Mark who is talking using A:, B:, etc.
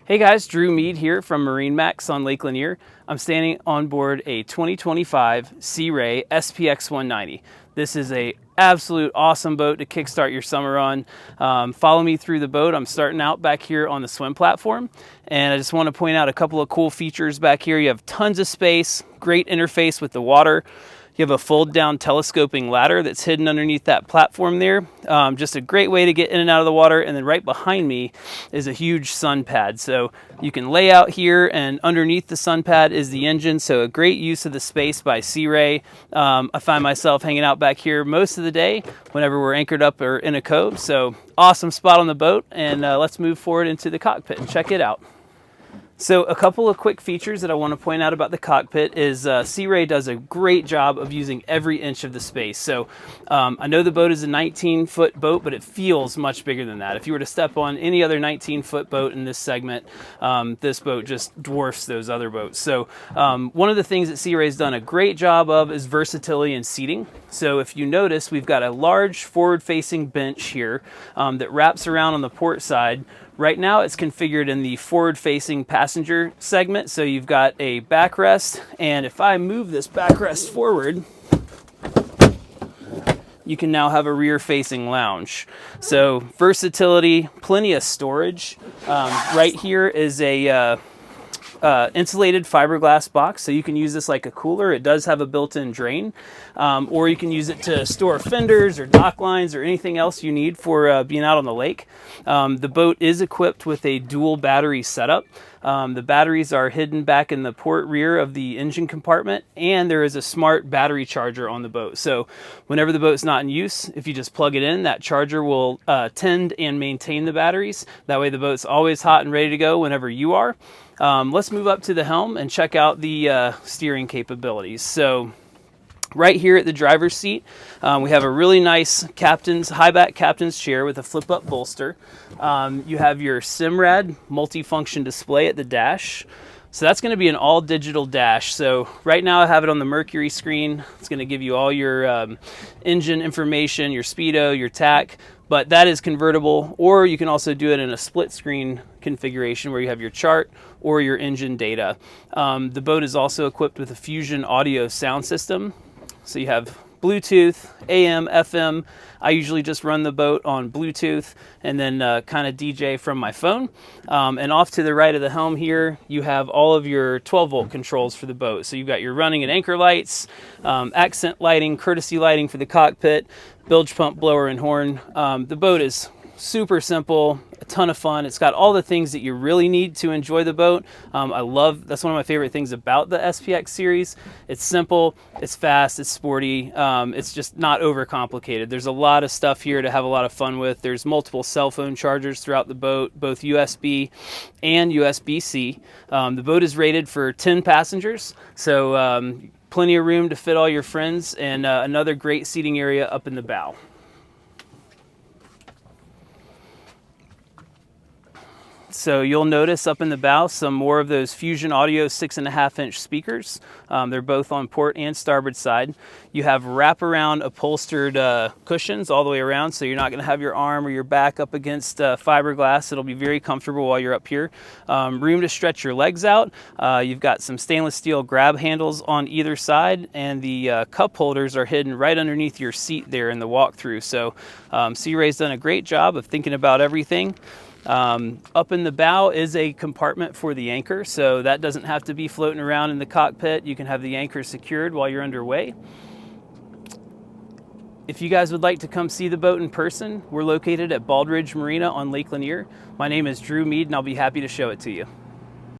A: Hey guys, Drew Mead here from MarineMax on Lake Lanier. I'm standing on board a 2025 Sea Ray SPX 190. This is a absolute awesome boat to kickstart your summer on. Follow me through the boat. I'm starting out back here on the swim platform, and I just want to point out a couple of cool features back here. You have tons of space, great interface with the water. You have a fold down telescoping ladder that's hidden underneath that platform there. Just a great way to get in and out of the water. And then right behind me is a huge sun pad. So you can lay out here, and underneath the sun pad is the engine. So a great use of the space by Sea Ray. I find myself hanging out back here most of the day whenever we're anchored up or in a cove. So awesome spot on the boat. And let's move forward into the cockpit and check it out. So a couple of quick features that I want to point out about the cockpit is Sea Ray does a great job of using every inch of the space. So I know the boat is a 19-foot boat, but it feels much bigger than that. If you were to step on any other 19-foot boat in this segment, this boat just dwarfs those other boats. So one of the things that Sea Ray's done a great job of is versatility in seating. So if you notice, we've got a large forward-facing bench here that wraps around on the port side. Right now it's configured in the forward-facing passenger segment, so you've got a backrest, and if I move this backrest forward, you can now have a rear-facing lounge. So versatility, plenty of storage. Right here is a insulated fiberglass box, so you can use this like a cooler. It does have a built-in drain, or you can use it to store fenders or dock lines or anything else you need for being out on the lake. The boat is equipped with a dual battery setup. The batteries are hidden back in the port rear of the engine compartment, and there is a smart battery charger on the boat. So whenever the boat's not in use, if you just plug it in, that charger will tend and maintain the batteries. That way the boat's always hot and ready to go whenever you are. Let's move up to the helm and check out the steering capabilities. So right here at the driver's seat, we have a really nice high back captain's chair with a flip up bolster. You have your SIMRAD multifunction display at the dash. So that's going to be an all digital dash. So right now I have it on the Mercury screen. It's going to give you all your engine information, your speedo, your tack, but that is convertible, or you can also do it in a split screen configuration where you have your chart or your engine data. The boat is also equipped with a Fusion audio sound system. So you have Bluetooth, AM, FM. I usually just run the boat on Bluetooth and then kind of DJ from my phone. And off to the right of the helm here, you have all of your 12-volt controls for the boat. So you've got your running and anchor lights, accent lighting, courtesy lighting for the cockpit, bilge pump, blower, and horn. The boat is super simple, a ton of fun. It's got all the things that you really need to enjoy the boat. That's one of my favorite things about the SPX series. It's simple, it's fast, it's sporty, it's just not overcomplicated. There's a lot of stuff here to have a lot of fun with. There's multiple cell phone chargers throughout the boat, both USB and USB-C. The boat is rated for 10 passengers, so plenty of room to fit all your friends, and another great seating area up in the bow. So you'll notice up in the bow some more of those Fusion Audio 6.5-inch speakers. They're both on port and starboard side. You have wraparound upholstered cushions all the way around, so you're not going to have your arm or your back up against fiberglass. It'll be very comfortable while you're up here. Room to stretch your legs out. You've got some stainless steel grab handles on either side, and the cup holders are hidden right underneath your seat there in the walkthrough. So Sea Ray's done a great job of thinking about everything. Up in the bow is a compartment for the anchor, so that doesn't have to be floating around in the cockpit. You can have the anchor secured while you're underway. If you guys would like to come see the boat in person, we're located at Baldridge Marina on Lake Lanier. My name is Drew Mead, and I'll be happy to show it to you.